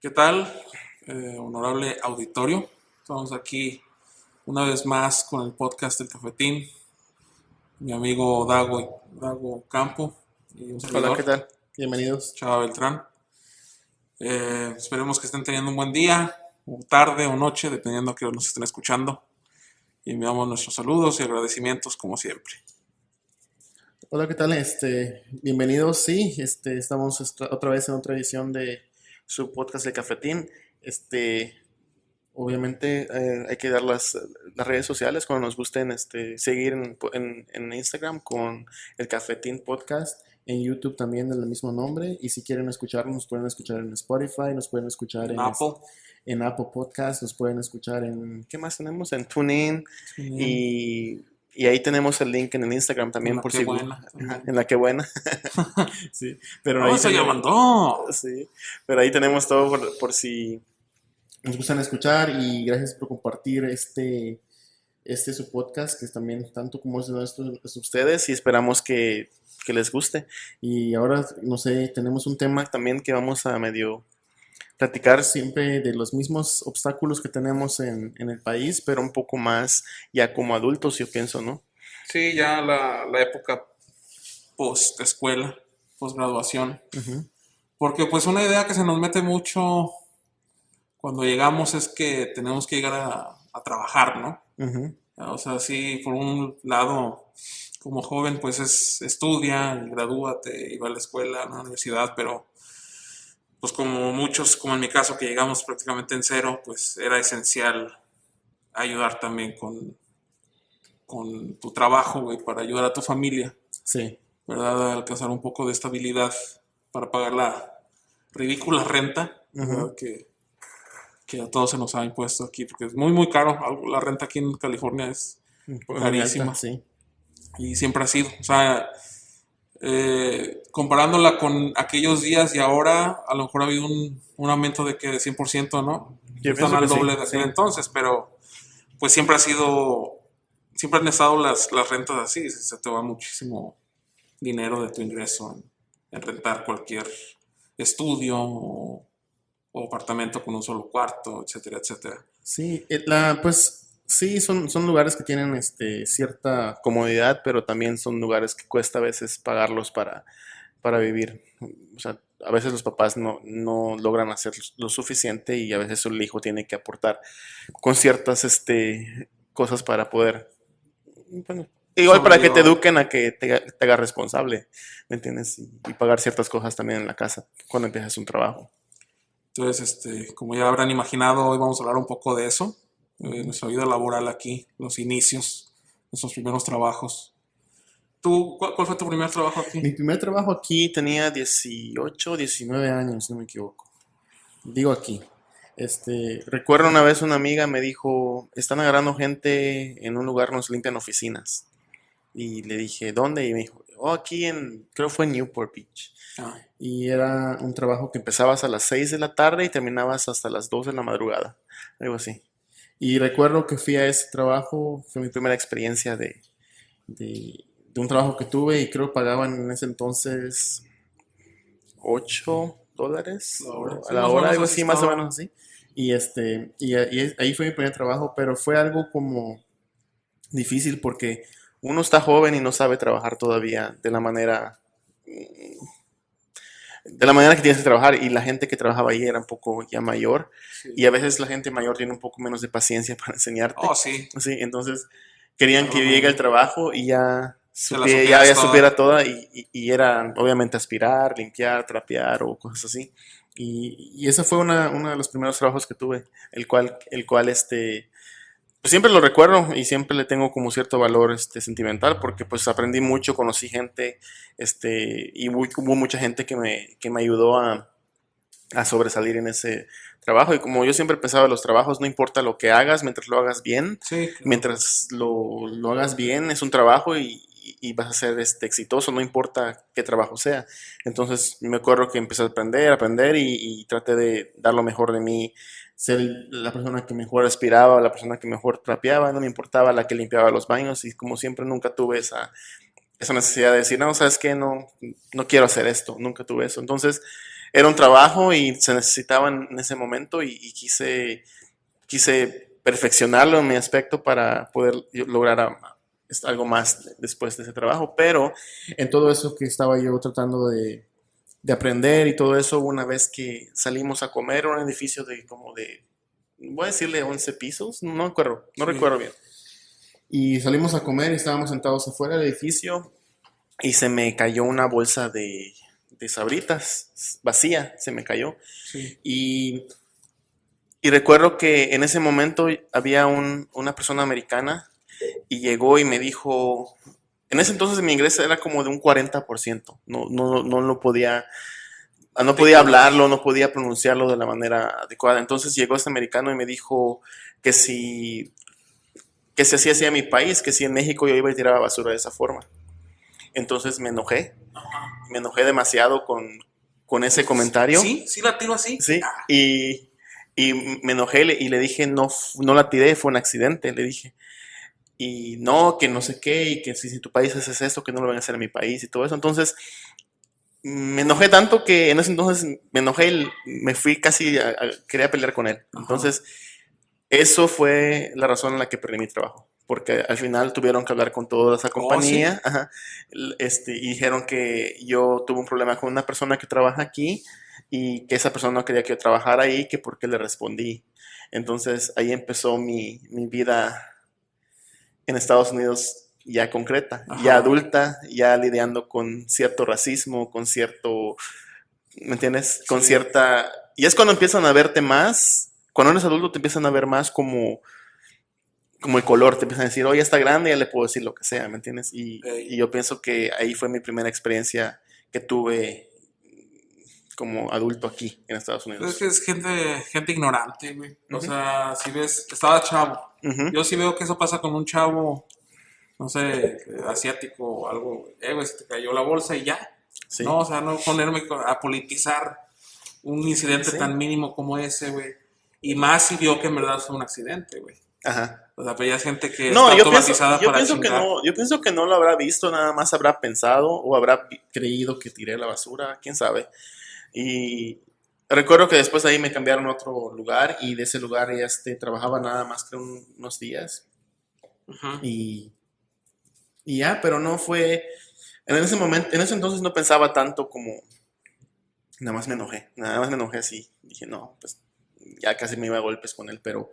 ¿Qué tal, honorable auditorio? Estamos aquí una vez más con el podcast del Cafetín, mi amigo Dago Campo y un Hola, ¿qué servidor, tal? Bienvenidos. Chava Beltrán. Esperemos que estén teniendo un buen día, o tarde o noche, dependiendo de que nos estén escuchando. Y enviamos nuestros saludos y agradecimientos como siempre. Hola, ¿qué tal? Bienvenidos. Sí, estamos otra vez en otra edición de su podcast de Cafetín. Obviamente hay que dar las redes sociales cuando nos gusten, seguir en Instagram con el Cafetín Podcast, en YouTube también del mismo nombre. Y si quieren escucharnos, nos pueden escuchar en Spotify, nos pueden escuchar En Apple, en Apple Podcast, nos pueden escuchar en, ¿qué más tenemos? En TuneIn. también, Y, y ahí tenemos el link en el Instagram en también la por que si buena ajá, también. en la que buena. Sí, pero ¡Oh, ahí se tenemos, llamando! sí, pero ahí tenemos todo por si nos gustan escuchar. Y gracias por compartir su podcast, que es también tanto como es de nuestros es de ustedes, y esperamos que les guste. Y ahora, no sé, tenemos un tema también que vamos a medio platicar siempre de los mismos obstáculos que tenemos en el país, pero un poco más ya como adultos, yo pienso, ¿no? Sí, ya la época post escuela, post graduación. Ujú, Porque pues una idea que se nos mete mucho cuando llegamos es que tenemos que llegar a trabajar, ¿no? ujú. O sea, sí, por un lado, como joven, pues estudia, y gradúate, y va a la escuela, a la universidad, pero pues como muchos, como en mi caso, que llegamos prácticamente en cero, pues era esencial ayudar también con tu trabajo, güey, para ayudar a tu familia, Sí, ¿verdad? A alcanzar un poco de estabilidad para pagar la ridícula renta, ujú. ¿verdad? Que a todos se nos ha impuesto aquí, porque es muy, muy caro. La renta aquí en California es Muy alta, carísima sí. y siempre ha sido. O sea, comparándola con aquellos días y ahora, a lo mejor ha habido un aumento de que de 100%, ¿no? Yo Están pienso que al sí, doble de aquel sí. entonces, pero pues siempre ha sido, siempre han estado las rentas así, se te va muchísimo dinero de tu ingreso en rentar cualquier estudio o apartamento con un solo cuarto, etcétera, etcétera. Sí, pues sí, son lugares que tienen cierta comodidad, pero también son lugares que cuesta a veces pagarlos para vivir. O sea, a veces los papás no logran hacer lo suficiente, y a veces el hijo tiene que aportar con ciertas cosas para poder, bueno, igual para que te Sobrellevar. eduquen a que te hagas responsable, ¿me entiendes? Y pagar ciertas cosas también en la casa cuando empiezas un trabajo. Entonces, como ya habrán imaginado, hoy vamos a hablar un poco de eso, Ujú. nuestra vida laboral aquí, los inicios, nuestros primeros trabajos. ¿Tú, cuál fue tu primer trabajo aquí? Mi primer trabajo aquí tenía 18, 19 años, si no me equivoco. Digo aquí. Recuerdo una vez una amiga me dijo, están agarrando gente en un lugar, nos limpian oficinas. Y le dije, ¿dónde? Y me dijo, oh, aquí creo fue en Newport Beach. Ah, Y era un trabajo que empezabas a las 6 de la tarde y terminabas hasta las 2 de la madrugada, algo así. Y recuerdo que fui a ese trabajo, fue mi primera experiencia de un trabajo que tuve, y creo que pagaban en ese entonces $8 la hora. a Sí, la más o hora, menos algo así así, más o menos estaba. así. Y ahí fue mi primer trabajo, pero fue algo como difícil porque uno está joven y no sabe trabajar todavía de la manera que tienes que trabajar, y la gente que trabajaba ahí era un poco ya mayor, y a Sí. veces la gente mayor tiene un poco menos de paciencia para enseñarte. Oh, sí, Sí, entonces querían que tarda yo llegue al medio. trabajo y Te la ya supieras supiera toda. toda, y era obviamente aspirar, limpiar, trapear o cosas así. Y ese fue uno de los primeros trabajos que tuve, el cual pues siempre lo recuerdo, y siempre le tengo como cierto valor sentimental, porque pues aprendí mucho, conocí gente, y hubo mucha gente que me ayudó a sobresalir en ese trabajo. Y como yo siempre pensaba, los trabajos no importa lo que hagas, mientras lo hagas bien, Sí, claro. mientras lo hagas bien, es un trabajo, y vas a ser exitoso, no importa qué trabajo sea. Entonces me acuerdo que empecé a aprender, y traté de dar lo mejor de mí, ser la persona que mejor aspiraba, la persona que mejor trapeaba, no me importaba la que limpiaba los baños. Y como siempre nunca tuve esa necesidad de decir, no, ¿sabes qué? No quiero hacer esto, nunca tuve eso. Entonces era un trabajo y se necesitaba en ese momento y quise perfeccionarlo en mi aspecto para poder lograr algo más después de ese trabajo, pero en todo eso que estaba yo tratando de aprender y todo eso, una vez que salimos a comer en un edificio de como de, voy a decirle 11 pisos, no recuerdo, no Sí. recuerdo bien. Y salimos a comer y estábamos sentados afuera del edificio y se me cayó una bolsa de Sabritas vacía, se me cayó. Sí. Y recuerdo que en ese momento había una persona americana y llegó y me dijo, en ese entonces mi inglés era como de un 40%, no lo podía, no podía Articular. hablarlo, no podía pronunciarlo de la manera adecuada. Entonces llegó este americano y me dijo que si así hacía mi país, que si en México yo iba y tiraba basura de esa forma. Entonces me enojé demasiado con ese comentario. Sí, sí la tiro así. Sí, y me enojé y le dije, no, no la tiré, fue un accidente, le dije. Y no, que no sé qué, y que si tu país haces esto, que no lo van a hacer en mi país y todo eso. Entonces, me enojé tanto que en ese entonces me enojé y me fui casi quería pelear con él. Ajá. Entonces, eso fue la razón en la que perdí mi trabajo. Porque al final tuvieron que hablar con toda esa Oh, sí. compañía, ajá, y dijeron que yo tuve un problema con una persona que trabaja aquí y que esa persona no quería que yo trabajara ahí, que porque le respondí. Entonces ahí empezó mi vida en Estados Unidos ya concreta, ya Ajá. adulta, ya lidiando con cierto racismo, con cierto, ¿me entiendes? Con Sí. cierta... Y es cuando empiezan a verte más, cuando eres adulto te empiezan a ver más como el color, te empiezan a decir, oh, ya está grande, ya le puedo decir lo que sea, ¿me entiendes? Y Ey. yo pienso que ahí fue mi primera experiencia que tuve como adulto aquí en Estados Es Unidos. que es gente ignorante, güey. O Ujú, sea, si ves, estaba chavo. ujú, Yo sí veo que eso pasa con un chavo, no sé, asiático o algo, güey. Güey, se te cayó la bolsa y ya. sí, No, o sea, no ponerme a politizar un incidente sí, tan mínimo como ese, güey. Y más si vio que en verdad fue un accidente, güey. ajá. O sea, pero ya es gente que está No, automatizada para chingar. yo pienso que no lo habrá visto, nada más habrá pensado o habrá creído que tiré la basura, quién sabe. Y recuerdo que después de ahí me cambiaron a otro lugar y de ese lugar ya trabajaba nada más que unos días Ajá. y, y ya, pero no fue, en ese momento, en ese entonces no pensaba tanto como, nada más me enojé así, dije, no, pues ya casi me iba a golpes con él, pero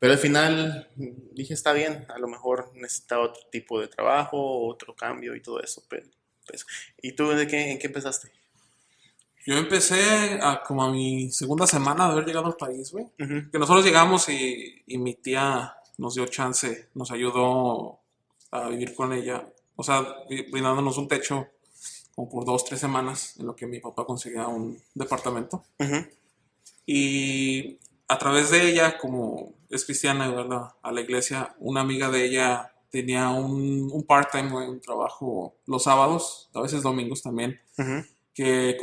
al final dije, está bien, a lo mejor necesitaba otro tipo de trabajo, otro cambio y todo eso, pero pues, ¿y tú en qué empezaste? Yo empecé como a mi segunda semana de haber llegado al país, güey. Ujú, Que nosotros llegamos y mi tía nos dio chance, nos ayudó a vivir con ella. O sea, brindándonos un techo como por 2, 3 semanas en lo que mi papá conseguía un departamento. ujú, Y a través de ella, como es cristiana y va a la iglesia, una amiga de ella tenía un part-time, güey, un trabajo los sábados, a veces domingos también, ujú, que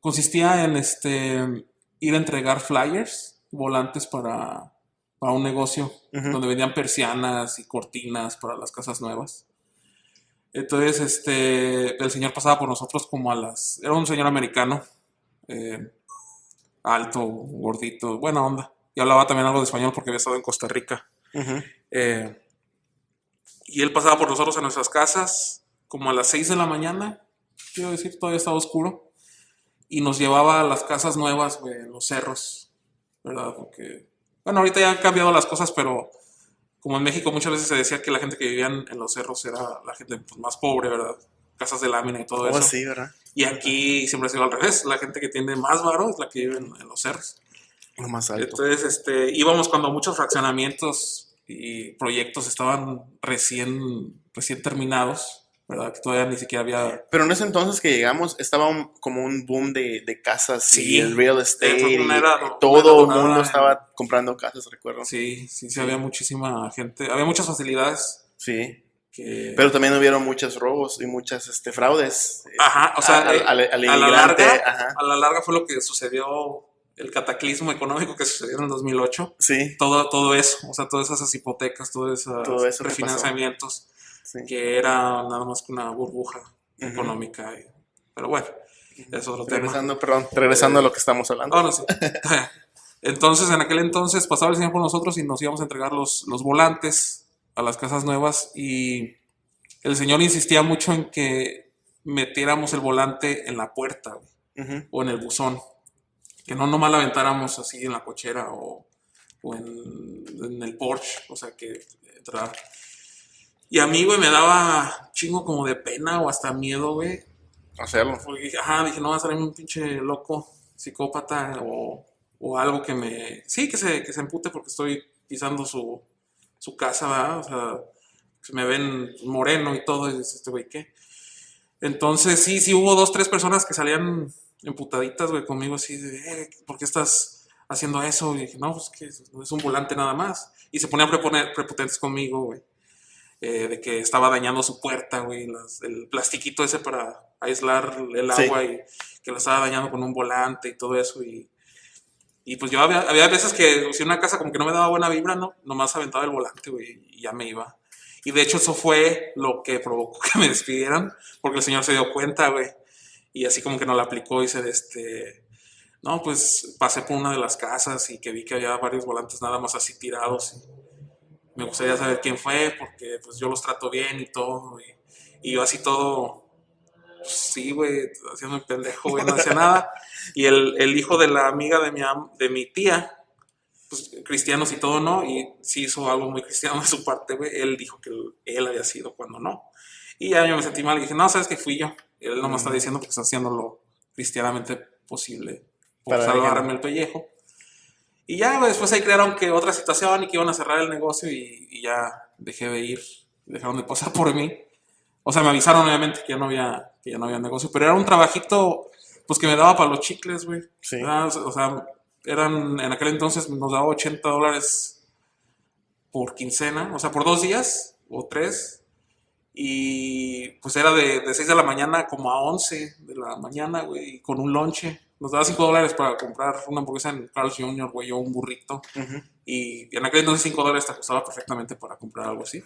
consistía en ir a entregar flyers, volantes para un negocio ujú, donde vendían persianas y cortinas para las casas nuevas. Entonces, el señor pasaba por nosotros como era un señor americano, eh, alto, gordito, buena onda. Y hablaba también algo de español porque había estado en Costa Rica. ujú, Eh, y él pasaba por nosotros a nuestras casas como a las 6 de la mañana, quiero decir, todavía estaba oscuro. Y nos llevaba a las casas nuevas, güey, en los cerros, ¿verdad? Porque, bueno, ahorita ya han cambiado las cosas, pero como en México muchas veces se decía que la gente que vivía en los cerros era la gente pues, más pobre, ¿verdad? Casas de lámina y todo oh, eso. sí, ¿verdad? Y aquí siempre ha sido al revés, la gente que tiene más varo es la que vive en los cerros. Lo más alto. Entonces, íbamos cuando muchos fraccionamientos y proyectos estaban recién terminados, ¿verdad? Que todavía ni siquiera había. Pero en ese entonces que llegamos estaba como un boom de casas y el Sí, real estate fue y una era todo el mundo dorada. estaba comprando casas, recuerdo. Sí, sí, sí, había Sí, muchísima gente, había muchas facilidades sí. Pero que. también hubieron muchos robos y muchas fraudes Ajá, o sea, al inmigrante. Ajá. a la larga fue lo que sucedió, el cataclismo económico que sucedió en el 2008. Sí, Todo eso, o sea, todas esas hipotecas, todos todo esos eso que pasó. refinanciamientos, Sí. que era nada más que una burbuja Ujú. económica. Pero bueno, es otro tema. Regresando a lo que estamos hablando. Ahora sí. Entonces, en aquel entonces pasaba el señor por nosotros y nos íbamos a entregar los volantes a las casas nuevas y el señor insistía mucho en que metiéramos el volante en la puerta, güey, Ujú. o en el buzón, que no nomás la aventáramos así en la cochera o en el Porsche, o sea, que entrar. Y a mí, güey, me daba chingo como de pena o hasta miedo, güey. Hacerlo. Porque dije, no va a salir un pinche loco, psicópata o algo que me... Sí, que se empute porque estoy pisando su casa, ¿verdad? O sea, se me ven moreno y todo, y dices, este güey, ¿qué? Entonces, sí hubo 2, 3 personas que salían emputaditas, güey, conmigo así de, ¿por qué estás haciendo eso? Y dije, no, pues que es un volante nada más. Y se ponían prepotentes conmigo, güey. De que estaba dañando su puerta, güey, el plastiquito ese para aislar el Sí. agua y que lo estaba dañando con un volante y todo eso. Y pues yo había veces que si una casa como que no me daba buena vibra, ¿no? Nomás aventaba el volante, güey, y ya me iba. Y de hecho eso fue lo que provocó que me despidieran, porque el señor se dio cuenta, güey. Y así como que no la aplicó y no, pues pasé por una de las casas y que vi que había varios volantes nada más así tirados. Y me gustaría saber quién fue, porque pues yo los trato bien y todo. Y yo así todo, pues, sí, güey, haciendo el pendejo, güey, no hacía nada. Y el hijo de la amiga de mi tía, pues cristianos y todo, ¿no? Y sí hizo algo muy cristiano de su parte, güey. Él dijo que él había sido cuando no. Y ya yo me sentí mal y dije, no, sabes que fui yo. Él no me está diciendo porque está haciendo lo cristianamente posible por Para salvarme alguien. el pellejo. Y ya, güey, después ahí crearon que otra situación y que iban a cerrar el negocio y ya dejé de ir. Dejaron de pasar por mí. O sea, me avisaron obviamente que ya no había negocio, pero era un trabajito, pues que me daba para los chicles, güey. Sí. O sea, en aquel entonces nos daba $80 por quincena, o sea, por 2 días o 3. Y pues era de 6 de la mañana como a 11 de la mañana, güey, y con un lonche. Nos daba $5 para comprar una hamburguesa en Carl's Jr., güey, o un burrito. Ujú. Y en aquel entonces $5 te costaba perfectamente para comprar algo así.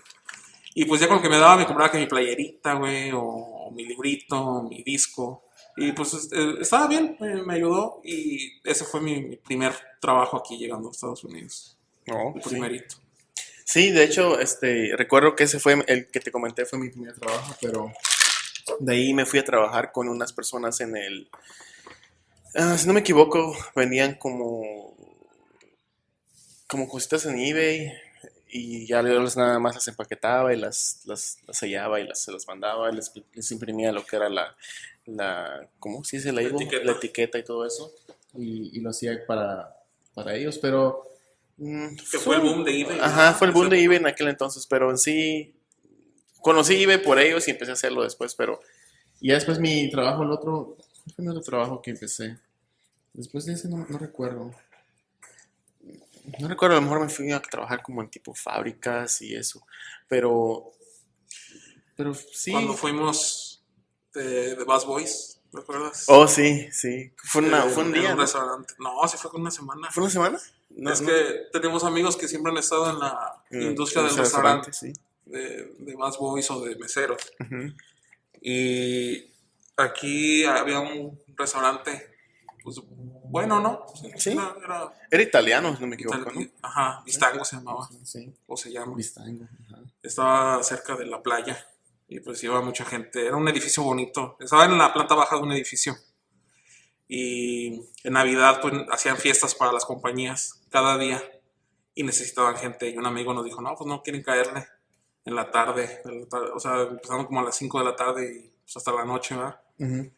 Y pues ya con lo que me daba, me compraba que mi playerita, güey, o mi librito, mi disco. Y pues estaba bien, me ayudó. Y ese fue mi primer trabajo aquí llegando a Estados Unidos. No, El sí. primerito. Sí, de hecho, recuerdo que ese fue el que te comenté, fue mi primer trabajo, pero de ahí me fui a trabajar con unas personas si no me equivoco, vendían como cositas en eBay y ya yo nada más las empaquetaba y las sellaba y se las mandaba y les imprimía lo que era ¿cómo se dice? La etiqueta. La etiqueta y todo eso y lo hacía para ellos, pero Que fue el boom de eBay. Ajá, ¿no? fue el boom Esa de eBay época. en aquel entonces, pero en sí conocí eBay por ellos y empecé a hacerlo después, pero ya después mi trabajo, ¿cuál fue mi otro trabajo que empecé? Después de ese no recuerdo. No recuerdo, a lo mejor me fui a trabajar como en tipo fábricas y eso, pero, pero Cuando sí. fuimos de Bass Boys, ¿recuerdas? Oh, sí, sí. Fue un En día, un ¿no? restaurante. No, sí fue con una semana. ¿Fue una semana? No, Es que tenemos amigos que siempre han estado en la industria en del ese restaurante, restaurante, sí. de Bass Boys o de meseros. Ujú. Y aquí había un restaurante, pues bueno, ¿no? Sí, Sí, era era italiano, si no me equivoco, ¿no? ajá, Vistango se llamaba, Sí, o se llama. Vistango. Ajá. Estaba cerca de la playa y pues iba mucha gente. Era un edificio bonito. Estaba en la planta baja de un edificio. Y en Navidad pues hacían fiestas para las compañías cada día y necesitaban gente. Y un amigo nos dijo, no, pues no quieren caerle en la tarde, o sea, empezaron como a las 5 de la tarde y pues hasta la noche, ¿verdad? Ujú.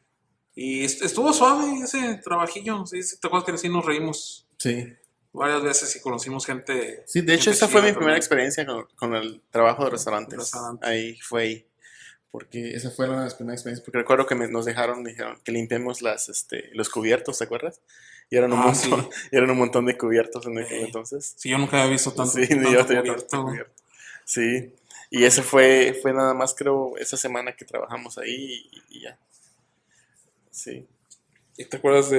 Y estuvo suave ese trabajillo, sí, sí, te acuerdas que sí nos reímos Sí. varias veces y conocimos gente, Sí, de hecho gente esa fue chida mi primera también, experiencia con el trabajo de el restaurantes. restaurante. Ahí fue ahí. Porque esa fue una de las primeras experiencias. Porque recuerdo que dijeron que limpiemos los cubiertos, ¿te acuerdas? Y eran un Ah, montón, sí. y eran un montón de cubiertos en aquel Eh, entonces. sí, yo nunca había visto Sí, tanto, ni yo tanto tenía tanto cubierto, güey. cubierto. Sí. Y ese fue nada más, creo, esa semana que trabajamos ahí y ya. Sí. ¿Y te acuerdas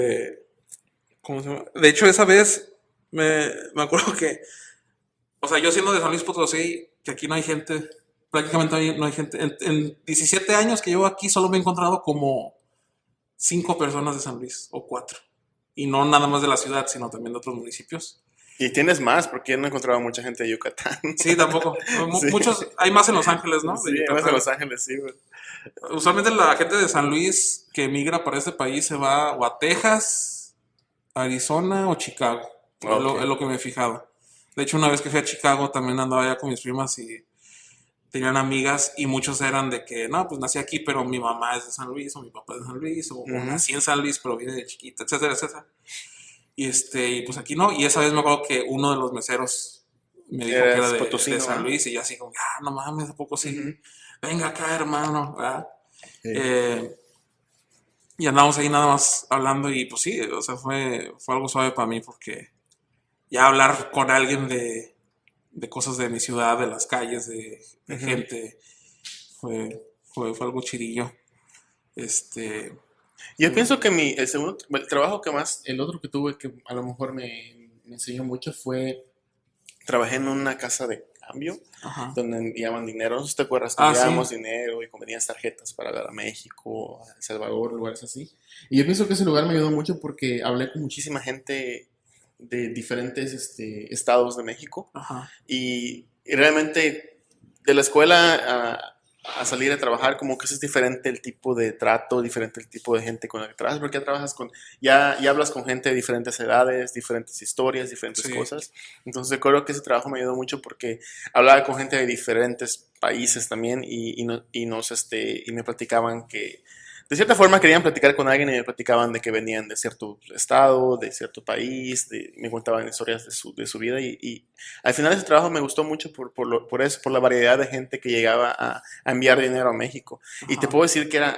cómo se llama? De hecho, esa vez me acuerdo que, o sea, yo siendo de San Luis Potosí, que aquí no hay gente, prácticamente no hay gente. En 17 años que llevo aquí solo me he encontrado como 5 personas de San Luis, o 4. Y no nada más de la ciudad, sino también de otros municipios. Y tienes más, porque yo no he encontrado mucha gente de Yucatán. Sí, tampoco. Sí, Muchos, hay más en Los Ángeles, ¿no? sí, De además de Yucatán. Los Ángeles, sí, güey. Usualmente la gente de San Luis que migra para este país se va o a Texas, Arizona o Chicago. Ok. Es lo que me he fijado. De hecho, una vez que fui a Chicago también andaba allá con mis primas y tenían amigas y muchos eran de que, no, pues nací aquí, pero mi mamá es de San Luis o mi papá es de San Luis o Ujú. nací en San Luis, pero vine de chiquita, etcétera, etcétera. Y pues aquí no. Y esa vez me acuerdo que uno de los meseros me dijo que era Eres de potosino, San ¿ah? Luis y yo así como, no mames, ¿a poco Ujú. sí? Venga acá, hermano, ¿verdad? Sí. Eh, y andamos ahí nada más hablando y pues sí, o sea, fue algo suave para mí porque ya hablar con alguien de cosas de mi ciudad, de las calles, de Ujú. gente, fue algo chirillo. Este, Yo pienso que el segundo, el trabajo que más, el otro que tuve que a lo mejor me enseñó mucho fue, trabajé en una casa de cambio ajá. donde enviaban dinero. No sé si te acuerdas que Ah, sí, enviábamos dinero y convenías tarjetas para dar a México, a El Salvador, lugares así. Y yo pienso que ese lugar me ayudó mucho porque hablé con muchísima gente de diferentes estados de México ajá. y realmente de la escuela a salir a trabajar como que eso es diferente el tipo de trato, diferente el tipo de gente con la que trabajas, porque ya trabajas con, ya hablas con gente de diferentes edades, diferentes historias, diferentes Sí, cosas. Entonces recuerdo que ese trabajo me ayudó mucho porque hablaba con gente de diferentes países también y me platicaban que de cierta forma querían platicar con alguien y me platicaban de que venían de cierto estado, de cierto país, me contaban historias de su vida y al final ese trabajo me gustó mucho por eso, por la variedad de gente que llegaba a enviar dinero a México. Y te ajá. puedo decir que era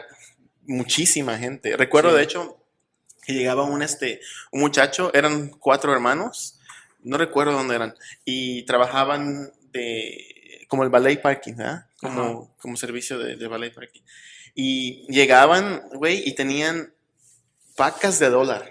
muchísima gente. Recuerdo de Sí, hecho que llegaba un muchacho, eran 4 hermanos, no recuerdo dónde eran, y trabajaban como el valet parking, ¿verdad? ajá. Como servicio de valet parking. Y llegaban, güey, y tenían pacas de dólar,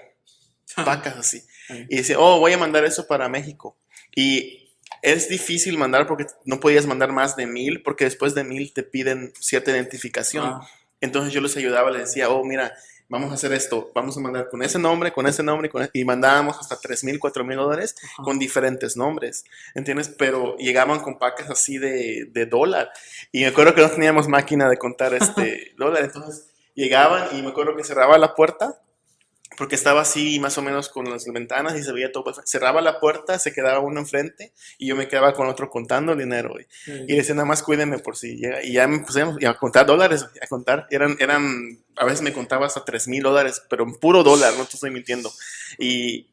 pacas así. Sí, Y decía, oh, voy a mandar eso para México. Y es difícil mandar porque no podías mandar más de 1,000, porque después de 1,000 te piden cierta identificación. ah, Entonces yo les ayudaba, les decía, oh, mira, vamos a hacer esto, vamos a mandar con ese nombre, y mandábamos hasta 3,000, 4,000 dólares ajá. con diferentes nombres, ¿entiendes? Pero llegaban con pacas así de dólar. Y me acuerdo que no teníamos máquina de contar dólar, entonces llegaban y me acuerdo que cerraba la puerta porque estaba así más o menos con las ventanas y se veía todo perfecto. Cerraba la puerta, se quedaba uno enfrente y yo me quedaba con otro contando el dinero. Y le Sí, decía, nada más cuídenme por si llega. Y ya me pusimos a contar dólares, a contar. A veces me contaba hasta 3,000 dólares, pero en puro dólar, no te estoy mintiendo. Y,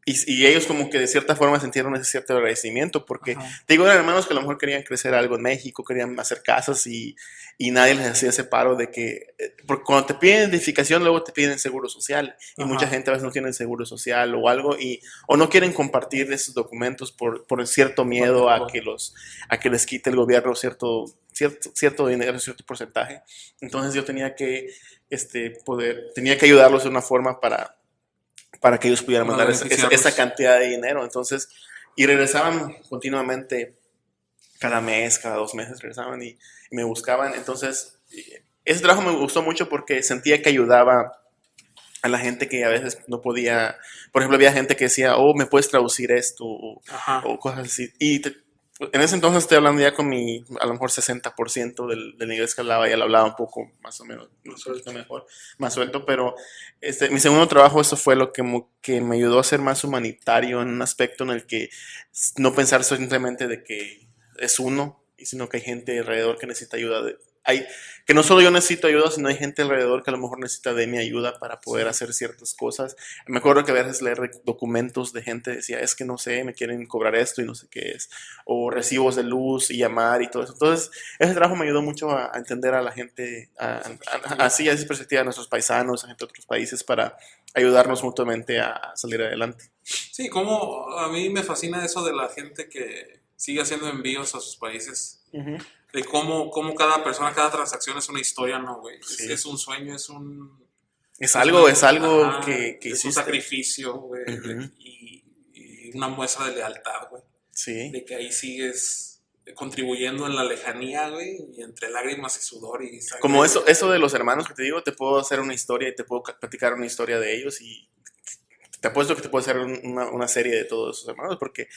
y ellos como que de cierta forma sintieron ese cierto agradecimiento, porque ajá. te digo, eran hermanos que a lo mejor querían crecer algo en México, querían hacer casas y nadie les hacía ese paro de que, porque cuando te piden identificación, luego te piden seguro social y mucha Ajá. gente a veces no tiene seguro social o algo o no quieren compartir esos documentos por cierto Por miedo miedo. a que les quite el gobierno cierto dinero, cierto porcentaje. Entonces yo tenía que ayudarlos de una forma para que ellos pudieran Para mandar esa beneficiarlos. cantidad de dinero. Entonces, y regresaban continuamente, cada mes, cada 2 meses regresaban y me buscaban. Entonces, ese trabajo me gustó mucho porque sentía que ayudaba a la gente que a veces no podía, por ejemplo, había gente que decía, oh, ¿me puedes traducir esto? O Ajá. cosas así. En ese entonces estoy hablando ya con a lo mejor 60% del inglés que hablaba, ya lo hablaba un poco más o menos, un Más poquito suelto. mejor, más suelto, pero mi segundo trabajo, eso fue lo que me ayudó a ser más humanitario en un aspecto en el que no pensar simplemente de que es uno, sino que hay gente alrededor que necesita ayuda. Que no solo yo necesito ayuda, sino hay gente alrededor que a lo mejor necesita de mi ayuda para poder Sí. hacer ciertas cosas. Me acuerdo que a veces leer documentos de gente decía, es que no sé, me quieren cobrar esto y no sé qué es, o recibos de luz y llamar y todo eso. Entonces, ese trabajo me ayudó mucho a entender a la gente, Esa perspectiva. así, a esa perspectiva de nuestros paisanos, a gente de otros países, para ayudarnos mutuamente a salir adelante. Sí, como a mí me fascina eso de la gente que sigue haciendo envíos a sus países. Ujú. De cómo cada persona, cada transacción es una historia, ¿no, güey? Sí. Es un sueño, Es algo que es un hiciste. sacrificio, güey, Ujú. y una muestra de lealtad, güey. Sí. De que ahí sigues. contribuyendo en la lejanía, güey, y entre lágrimas y sudor y Como sangre. eso de los hermanos que te digo, te puedo hacer una historia y te puedo platicar una historia de ellos y te apuesto que te puedo hacer una serie de todos esos hermanos porque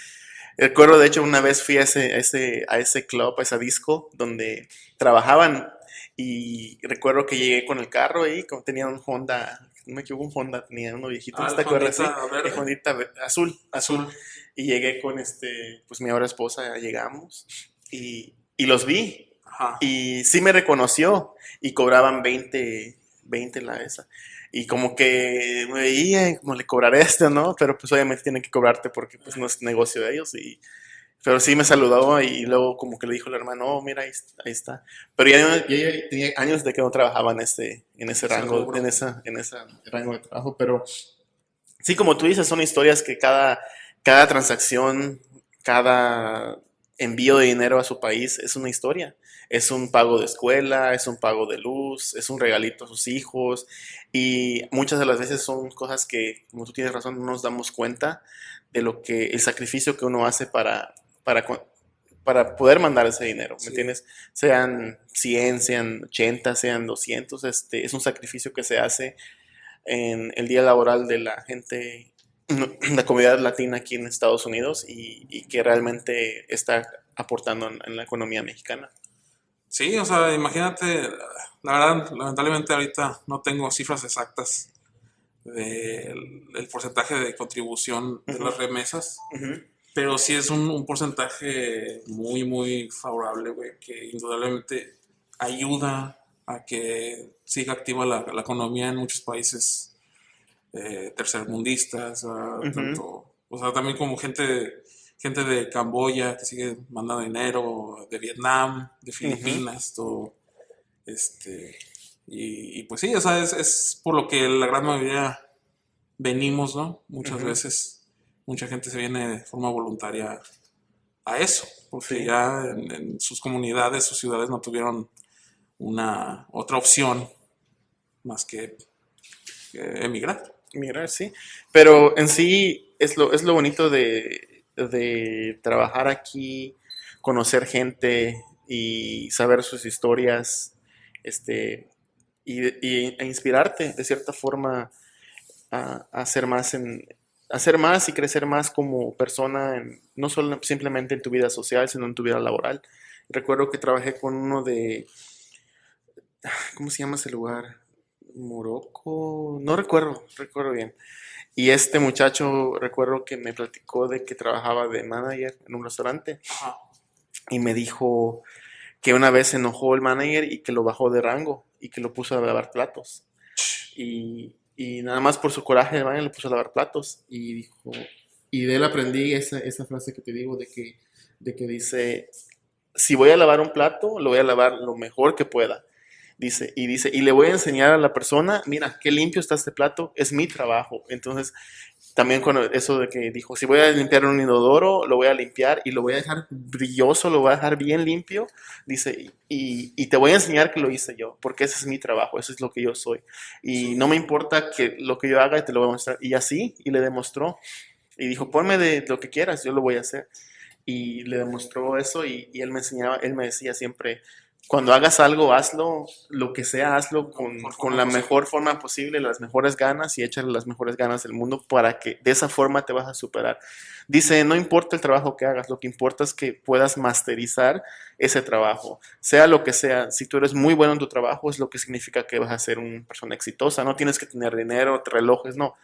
recuerdo de hecho una vez fui a ese club, a esa disco donde trabajaban y recuerdo que llegué con el carro ahí, como tenía un Honda, no me equivoco, un Honda, tenía uno viejito, ¿no Ah, te el acuerdas? Sí, Hondita el verde, Hondita azul. azul. Y llegué con pues mi ahora esposa, llegamos y los vi. Ajá. Y sí me reconoció y cobraban 20 la esa. Y como que me veía, como le cobraré esto, ¿no? Pero pues obviamente tienen que cobrarte porque pues no es negocio de ellos. Pero sí me saludó y luego como que le dijo el hermano, oh, mira, ahí está. Pero ya tenía años de que no trabajaba en ese Ese rango, rubro. en ese rango de trabajo. Pero sí, como tú dices, son historias que cada transacción, cada envío de dinero a su país es una historia. Es un pago de escuela, es un pago de luz, es un regalito a sus hijos. Y muchas de las veces son cosas que, como tú tienes razón, no nos damos cuenta de el sacrificio que uno hace para, para poder mandar ese dinero, ¿me Sí. entiendes? Sean 100, sean 80, sean 200, es un sacrificio que se hace en el día laboral de la gente, la comunidad latina aquí en Estados Unidos y que realmente está aportando en la economía mexicana. Sí, o sea, imagínate, la verdad, lamentablemente ahorita no tengo cifras exactas del porcentaje de contribución de Ujú, las remesas, ujú. pero sí es un porcentaje muy, muy favorable, güey, que indudablemente ayuda a que siga activa la economía en muchos países tercermundistas, Ujú. tanto, o sea, también como gente de Camboya que sigue mandando dinero, de Vietnam, de Ujú. Filipinas, todo, este, y pues sí, o sea, es por lo que la gran mayoría venimos, ¿no? Muchas Ujú. veces, mucha gente se viene de forma voluntaria a eso, porque Sí, ya en sus comunidades, sus ciudades no tuvieron una otra opción más que emigrar. migrar, sí. Pero en sí es lo bonito de trabajar aquí, conocer gente y saber sus historias, este, e inspirarte de cierta forma a hacer a hacer más y crecer más como persona, no solo simplemente en tu vida social, sino en tu vida laboral. Recuerdo que trabajé con uno ¿cómo se llama ese lugar? Morocco, no recuerdo bien. Y este muchacho, recuerdo que me platicó de que trabajaba de manager en un restaurante Ajá. y me dijo que una vez se enojó el manager y que lo bajó de rango y que lo puso a lavar platos. Y nada más por su coraje el manager lo puso a lavar platos y dijo, y de él aprendí esa frase que te digo de que dice, si voy a lavar un plato, lo voy a lavar lo mejor que pueda. Dice, y le voy a enseñar a la persona, mira, qué limpio está este plato, es mi trabajo. Entonces, también con eso de que dijo, si voy a limpiar un inodoro, lo voy a limpiar y lo voy a dejar brilloso, lo voy a dejar bien limpio. Dice, y te voy a enseñar que lo hice yo, porque ese es mi trabajo, eso es lo que yo soy. Y no Sí, me importa que lo que yo haga, te lo voy a mostrar. Y así, y le demostró. Y dijo, ponme de lo que quieras, yo lo voy a hacer. Y le demostró eso y él me enseñaba, él me decía siempre, cuando hagas algo, hazlo, lo que sea, hazlo la mejor con forma la posible. mejor forma posible, las mejores ganas y échale las mejores ganas del mundo para que de esa forma te vas a superar. Dice, no importa el trabajo que hagas, lo que importa es que puedas masterizar ese trabajo, sea lo que sea. Si tú eres muy bueno en tu trabajo, es lo que significa que vas a ser una persona exitosa. No tienes que tener dinero, relojes, no.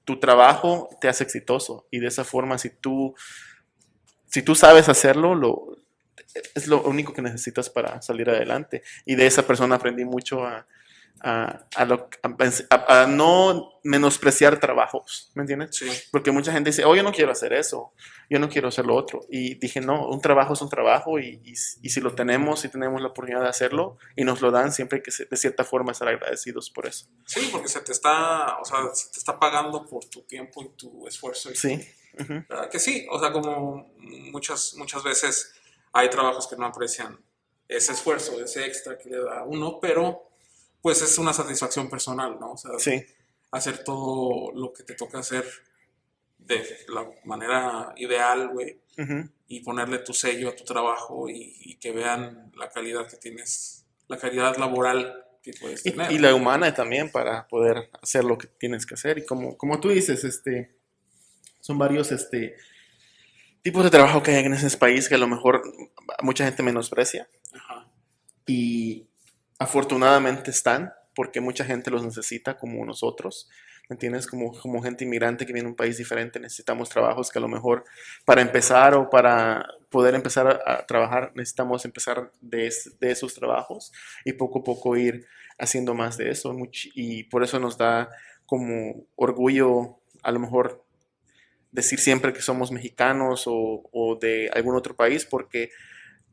Tu trabajo te hace exitoso y de esa forma, si tú sabes hacerlo, es lo único que necesitas para salir adelante. Y de esa persona aprendí mucho a no menospreciar trabajos, ¿me entiendes? Sí, Porque mucha gente dice, oh, yo no quiero hacer eso, yo no quiero hacer lo otro. Y dije, no, un trabajo es un trabajo y si lo tenemos, si tenemos la oportunidad de hacerlo y nos lo dan, siempre hay que de cierta forma estar agradecidos por eso. sí, porque se te está, o sea, se te está pagando por tu tiempo y tu esfuerzo y Sí. tu, Ujú. ¿verdad? Que sí, o sea, como muchas veces hay trabajos que no aprecian ese esfuerzo, ese extra que le da uno, pero pues es una satisfacción personal, ¿no? O sea, Sí. hacer todo lo que te toca hacer de la manera ideal, güey, Ujú. y ponerle tu sello a tu trabajo y que vean la calidad que tienes, la calidad laboral que puedes Y tener, la ¿no? humana también para poder hacer lo que tienes que hacer. Y como tú dices, son varios tipos de trabajo que hay en ese país que a lo mejor mucha gente menosprecia. Ajá. Y afortunadamente están, porque mucha gente los necesita como nosotros. ¿Me entiendes? Como gente inmigrante que viene de un país diferente, necesitamos trabajos que a lo mejor para empezar o para poder empezar a trabajar necesitamos empezar de esos trabajos y poco a poco ir haciendo más de eso. Y por eso nos da como orgullo a lo mejor decir siempre que somos mexicanos o de algún otro país porque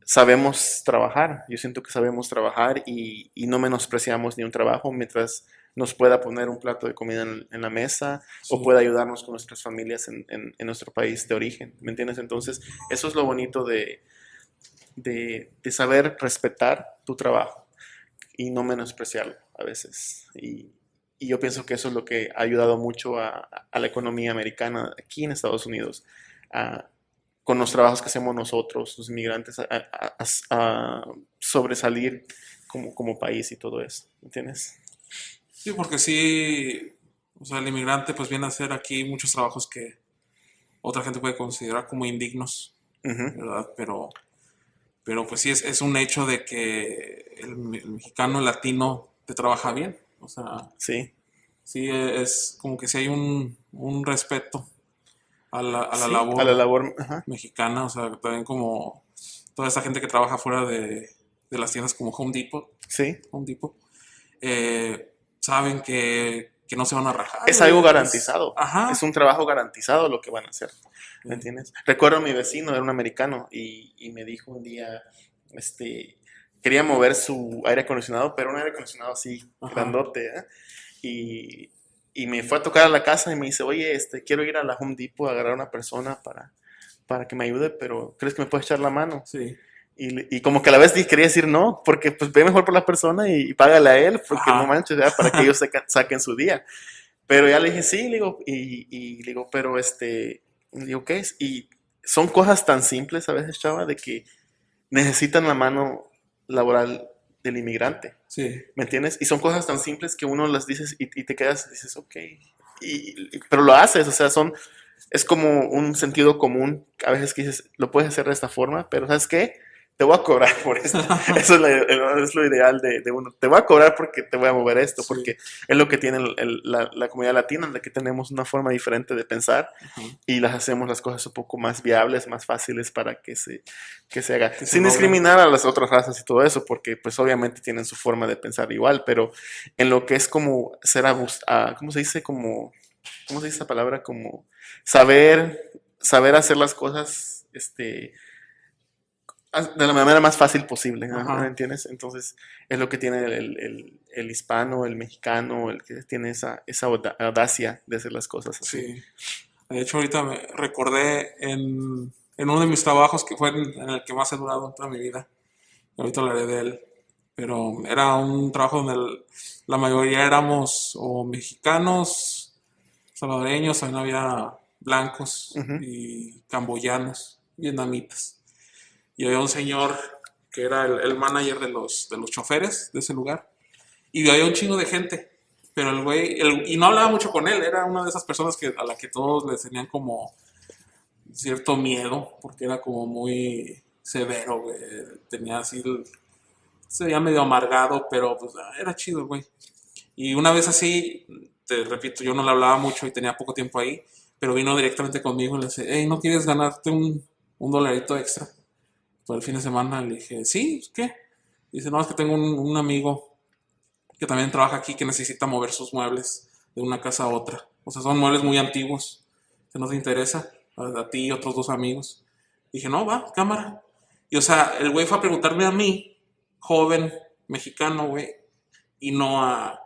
sabemos trabajar. Yo siento que sabemos trabajar y no menospreciamos ni un trabajo mientras nos pueda poner un plato de comida en la mesa o Sí, pueda ayudarnos con nuestras familias en nuestro país de origen. ¿Me entiendes? Entonces, eso es lo bonito de saber respetar tu trabajo y no menospreciarlo a veces. Y yo pienso que eso es lo que ha ayudado mucho a la economía americana aquí en Estados Unidos, a, con los trabajos que hacemos nosotros, los inmigrantes, a sobresalir como país y todo eso, ¿entiendes? sí, porque sí, o sea, el inmigrante pues viene a hacer aquí muchos trabajos que otra gente puede considerar como indignos, Ujú. ¿verdad? Pero pues sí, es un hecho de que el mexicano, el latino, te trabaja bien. O sea, Sí, sí es como que sí hay un respeto a la sí, a la labor labor, ajá, mexicana. O sea, también como toda esta gente que trabaja fuera de las tiendas como sí. Home Depot, saben que no se van a rajar, Es güey. algo garantizado, es Ajá. un trabajo garantizado lo que van a hacer, ¿me Sí. entiendes? Recuerdo a mi vecino, era un americano, y me dijo un día, quería mover su aire acondicionado, pero un aire acondicionado así, Ajá. grandote, ¿eh? Y, y me fue a tocar a la casa y me dice, oye, quiero ir a la Home Depot a agarrar a una persona para que me ayude, pero ¿crees que me puedes echar la mano? Sí. Y como que a la vez quería decir no, porque pues ve mejor por la persona y págale a él, porque no Ajá. manches, ¿verdad? Para que ellos saquen su día. Pero ya le dije, sí, le digo, y le digo, pero le digo, ¿qué es? Y son cosas tan simples a veces, chava, de que necesitan la mano laboral del inmigrante, Sí. ¿me entiendes? Y son cosas tan simples que uno las dices y te quedas, dices, ok, pero lo haces, o sea, es como un sentido común, a veces que dices, lo puedes hacer de esta forma, pero ¿sabes qué? Te voy a cobrar por esto. Eso es lo ideal de uno. Te voy a cobrar porque te voy a mover esto, Sí. porque es lo que tiene la comunidad latina, en la que tenemos una forma diferente de pensar Ajá. y las hacemos las cosas un poco más viables, más fáciles para que se haga. Que se Sin logren. discriminar a las otras razas y todo eso, porque pues obviamente tienen su forma de pensar igual, pero en lo que es como ser ¿cómo se dice? ¿Cómo se dice esa palabra? Como saber hacer las cosas, de la manera más fácil posible, ¿no? ¿Me Ajá. entiendes? Entonces, es lo que tiene el hispano, el mexicano, el que tiene esa audacia de hacer las cosas así. Sí. De hecho, ahorita me recordé en uno de mis trabajos que fue en el que más he durado en toda mi vida. Ahorita hablaré de él. Pero era un trabajo donde la mayoría éramos o mexicanos, salvadoreños, también había blancos Ujú, y camboyanos, vietnamitas. Y había un señor que era el manager de los choferes de ese lugar. Y había un chingo de gente. Pero el güey, y no hablaba mucho con él, era una de esas personas a la que todos le tenían como cierto miedo, porque era como muy severo, güey. Tenía así, se veía medio amargado, pero pues era chido, güey. Y una vez así, te repito, yo no le hablaba mucho y tenía poco tiempo ahí, pero vino directamente conmigo y le dice, hey, ¿no quieres ganarte un dolarito extra para el fin de semana? Le dije, sí, ¿qué? Dice, no, es que tengo un amigo que también trabaja aquí que necesita mover sus muebles de una casa a otra. O sea, son muebles muy antiguos, que no te interesa, a ti y otros dos amigos. Dije, no, va, cámara. Y o sea, el güey fue a preguntarme a mí, joven, mexicano, güey, y no a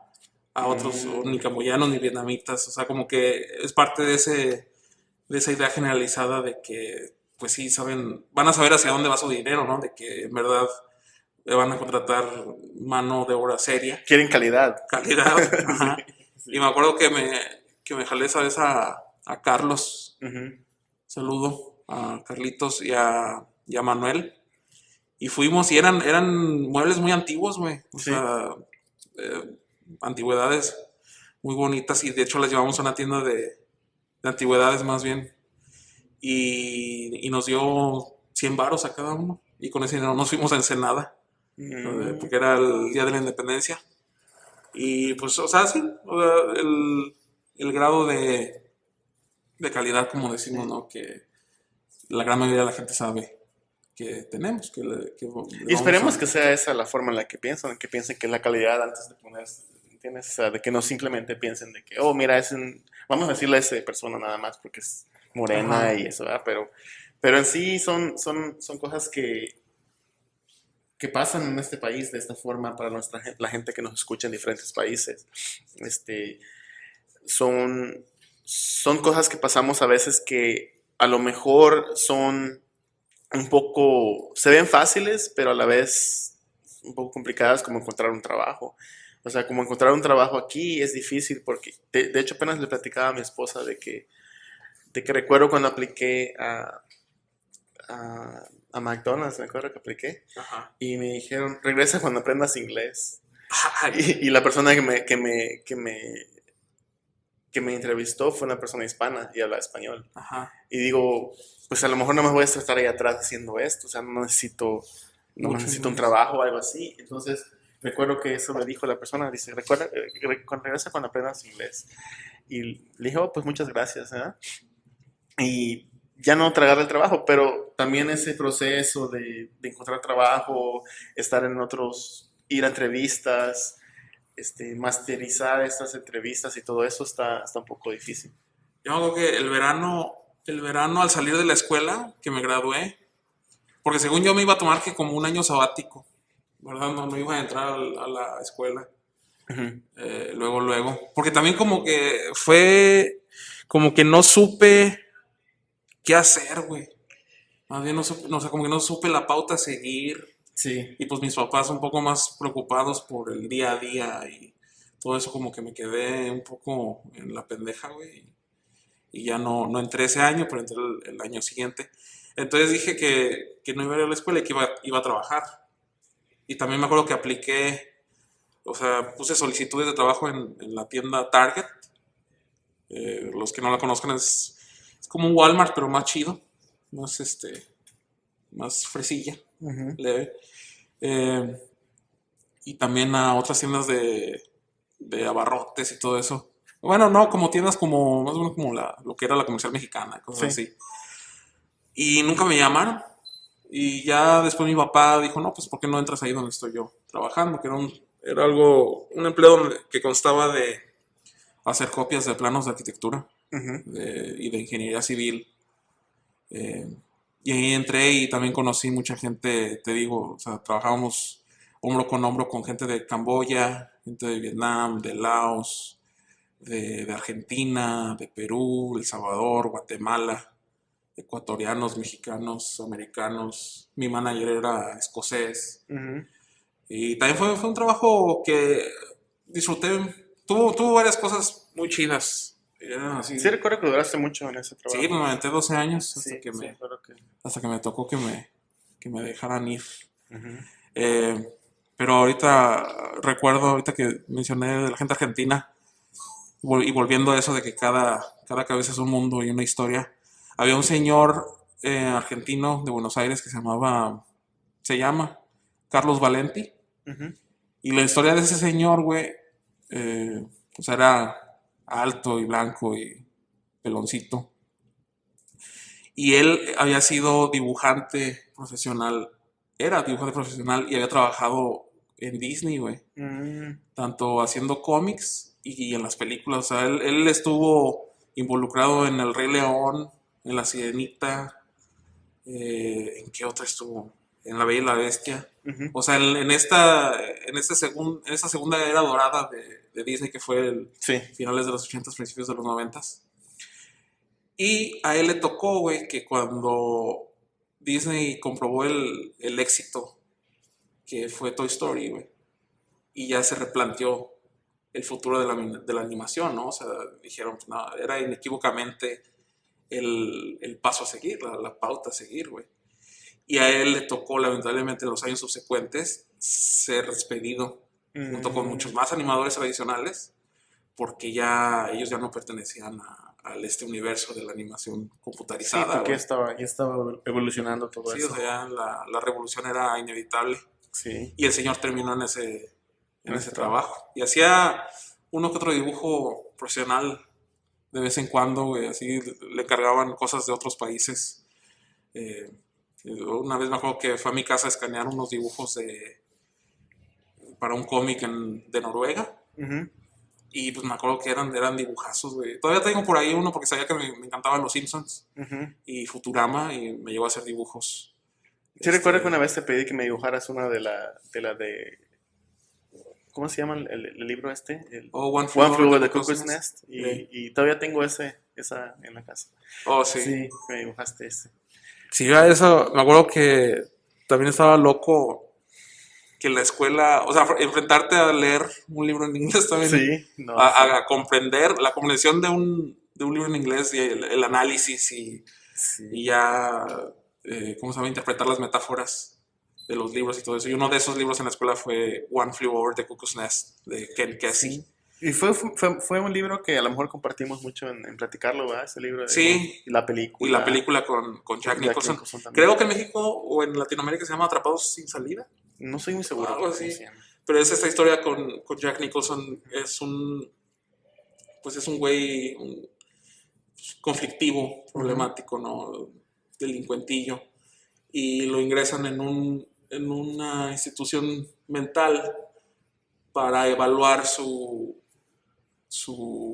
otros, ni mm, camboyanos ni vietnamitas. O sea, como que es parte de esa idea generalizada de que, pues sí, saben, van a saber hacia dónde va su dinero, ¿no? De que en verdad le van a contratar mano de obra seria, quieren calidad. calidad, Sí, ajá. Y sí. me acuerdo que me jalé esa vez a Carlos, Ujú. Saludo a Carlitos y a Manuel. Y fuimos y eran muebles muy antiguos, güey. O Sí. sea, eh, antigüedades muy bonitas. Y de hecho las llevamos a una tienda de antigüedades más bien. Y nos dio 100 varos a cada uno. Y con ese dinero nos fuimos a Ensenada, Mm. porque era el día de la independencia. Y pues, o sea, sí, o sea, el grado de calidad, como decimos, Sí. ¿no? Que la gran mayoría de la gente sabe que tenemos, que le Y vamos esperemos a... que sea esa la forma en la que piensen que es la calidad antes de poner, ¿entiendes? O sea, de que no simplemente piensen de que, oh, mira, vamos a decirle a esa persona nada más porque es morena Ajá, y eso, ¿verdad? Pero en sí son cosas que pasan en este país de esta forma para la gente que nos escucha en diferentes países. Este, son, son cosas que pasamos a veces que a lo mejor son un poco, se ven fáciles, pero a la vez un poco complicadas como encontrar un trabajo. O sea, como encontrar un trabajo aquí es difícil porque, de hecho, apenas le platicaba a mi esposa de que recuerdo cuando apliqué a McDonald's, me acuerdo que apliqué, ajá. y me dijeron, regresa cuando aprendas inglés. Ay, Y la persona que me entrevistó fue una persona hispana y habla español. ajá. Y digo, pues a lo mejor no me voy a estar ahí atrás haciendo esto, o sea, no Mucho necesito un inglés. trabajo o algo así. Entonces, recuerdo que eso me dijo la persona, dice, recuerda, regresa cuando aprendas inglés. Y le dije, oh, pues muchas gracias, ¿eh? Y ya no tragar el trabajo, pero también ese proceso de encontrar trabajo, estar en otros, ir a entrevistas, masterizar estas entrevistas y todo eso está un poco difícil. Yo me acuerdo que el verano al salir de la escuela, que me gradué, porque según yo me iba a tomar que como un año sabático, ¿verdad? No, no iba a entrar a la escuela. Ujú. Luego. Porque también como que fue, como que no supe qué hacer, güey. Más bien no supe, no, o sea, como que no supe la pauta a seguir. Sí. Y pues mis papás un poco más preocupados por el día a día y todo eso como que me quedé un poco en la pendeja, güey. Y ya no entré ese año, pero entré el año siguiente. Entonces dije que no iba a ir a la escuela y que iba a trabajar. Y también me acuerdo que apliqué, o sea, puse solicitudes de trabajo en la tienda Target. Los que no la conozcan es como un Walmart, pero más chido. Más más fresilla, Ujú. leve. Eh, y también a otras tiendas de abarrotes y todo eso. Bueno, no, como tiendas como, más o menos como lo que era la comercial mexicana, cosas Sí. así. Y nunca me llamaron. Y ya después mi papá dijo, no, pues ¿por qué no entras ahí donde estoy yo trabajando? Que era algo, un empleo que constaba de hacer copias de planos de arquitectura Ujú. y de ingeniería civil. Eh, y ahí entré y también conocí mucha gente, te digo, o sea, trabajábamos hombro con hombro con gente de Camboya, gente de Vietnam, de Laos, de Argentina, de Perú, El Salvador, Guatemala, ecuatorianos, mexicanos, americanos. Mi manager era escocés. Ujú. Y también fue un trabajo que disfruté. Tuvo varias cosas muy chidas. Era Sí, así. recuerdo que duraste mucho en ese Sí, pues trabajo. me aventé 12 años Sí, sí, recuerdo que. hasta que me tocó que me dejaran ir. Ujú. Eh, pero ahorita recuerdo, ahorita que mencioné de la gente argentina, y volviendo a eso de que cada cabeza es un mundo y una historia, había un señor argentino de Buenos Aires que se llama Carlos Valenti, Ujú. y la historia de ese señor, güey, pues era alto y blanco y peloncito, y él había sido dibujante profesional, era dibujante profesional y había trabajado en Disney, güey, Mm. tanto haciendo cómics y en las películas. O sea, él estuvo involucrado en El Rey León, en La Sirenita, ¿en qué otra estuvo? En La Bella y la Bestia. Ujú. O sea, en esta segunda era dorada de Disney, que fue el Sí. finales de los 80, principios de los 90. Y a él le tocó, güey, que cuando Disney comprobó el éxito que fue Toy Story, güey, y ya se replanteó el futuro de la animación, ¿no? O sea, dijeron, pues, no, era inequívocamente el paso a seguir, la pauta a seguir, güey. Y a él le tocó, lamentablemente, en los años subsecuentes, ser despedido junto con muchos más animadores tradicionales, porque ya ellos ya no pertenecían al universo de la animación Sí, computarizada, porque güey. ya estaba evolucionando todo Sí, o eso. sea, ya la revolución era inevitable. Sí, Y el señor terminó en en ese ese trabajo. trabajo. Y hacía uno que otro dibujo profesional de vez en cuando, güey, así le encargaban cosas de otros países. Eh, una vez me acuerdo que fue a mi casa a escanear unos dibujos para un cómic de Noruega. Ujú. Y pues me acuerdo que eran dibujazos, güey. Todavía tengo por ahí uno porque sabía que me encantaban los Simpsons Ujú. y Futurama y me llevó a hacer dibujos. Sí, recuerdo que una Este, vez te pedí que me dibujaras una de ¿cómo se llama el libro este? El oh, One Flew One Over Flew the Over the Cuckoo's Cuckoo's Nest. Nest. Y todavía tengo esa en la casa. Oh, sí. Sí, me dibujaste ese. Sí, a eso, me acuerdo que también estaba loco que en la escuela, o sea, enfrentarte a leer un libro en inglés también, Sí, no, sí. a comprender la comprensión de un libro en inglés y el análisis y Sí. ya, ¿cómo se llama? Interpretar las metáforas de los libros y todo eso. Y uno de esos libros en la escuela fue One Flew Over the Cuckoo's Nest de Ken Kesey. Sí. Y fue un libro que a lo mejor compartimos mucho en platicarlo, ¿verdad? Ese libro Sí, y la y la película película con Jack con Jack Nicholson. Nicholson también. Creo que en México o en Latinoamérica se llama Atrapados sin salida, No soy muy o seguro algo cómo así. se llama. Pero es esta historia con Jack Nicholson. Pues es un güey conflictivo, Ujú, problemático, ¿no? Delincuentillo. Y lo ingresan en una institución mental para evaluar su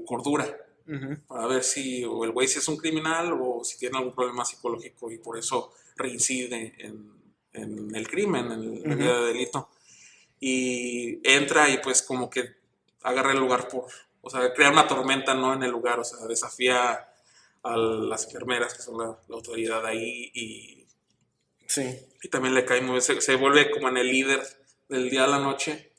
cordura, ujú, para ver si o el güey si es un criminal o si tiene algún problema psicológico y por eso reincide en el crimen, en la ujú. vida de delito. Y entra y pues como que agarra el lugar o sea, crea una tormenta, ¿no? En el lugar, o sea, desafía a las enfermeras que son la autoridad ahí Sí. y también le cae muy, se vuelve como en el líder del día a la noche,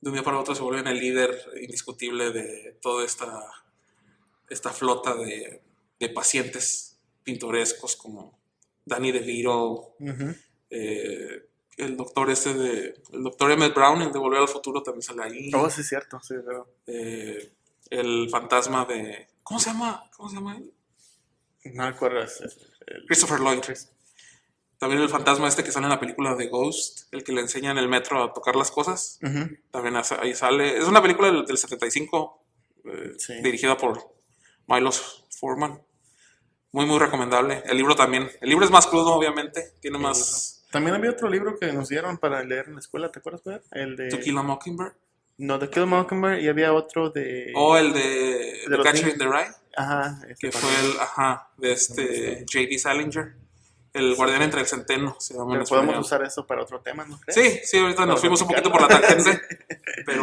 de un día para otro se vuelve en el líder indiscutible de toda esta flota de pacientes pintorescos como Danny DeVito, Ujú. eh, el doctor Emmett Brown, el de Volver al Futuro, también sale Oh, ahí. sí, es cierto, sí, pero El fantasma de. ¿Cómo se llama? ¿Cómo se llama él? no recuerdo. Christopher Lloyd. Chris. También el fantasma este que sale en la película de Ghost, el que le enseña en el metro a tocar las cosas. Ujú. También ahí sale. Es una película del 75, Sí. dirigida por Milos Forman. Muy, muy recomendable. El libro también. El libro es más crudo, obviamente. Tiene El libro. más. También había otro libro que nos dieron para leer en la escuela, ¿te acuerdas, güey? El To de... Kill a Mockingbird. No, de Kill a Mockingbird y había otro O el de de The los Catcher niños. in the Rye, Ajá, ese que fue también. de Ese no me gustó. J.D. Salinger. El Sí. guardián entre el centeno, se llama en Pero podemos español. usar eso para otro tema, ¿no Sí, crees? sí, ahorita Para nos fuimos un poquito platicarlo. por la Sí. tangente, pero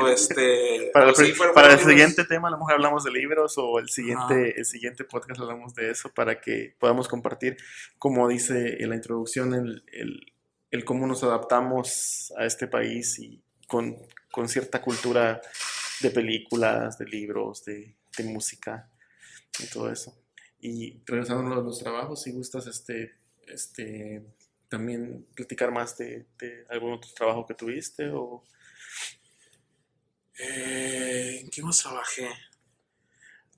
Para pero sí, para fueron el libros. siguiente tema a lo mejor hablamos de libros o Ajá. el siguiente podcast hablamos de eso para que podamos compartir, como dice en la introducción, el cómo nos adaptamos a este país y con cierta cultura de películas, de libros, de música y todo eso. Y regresando a los trabajos, si gustas también platicar más de algún otro trabajo que tuviste o... ¿En qué más trabajé?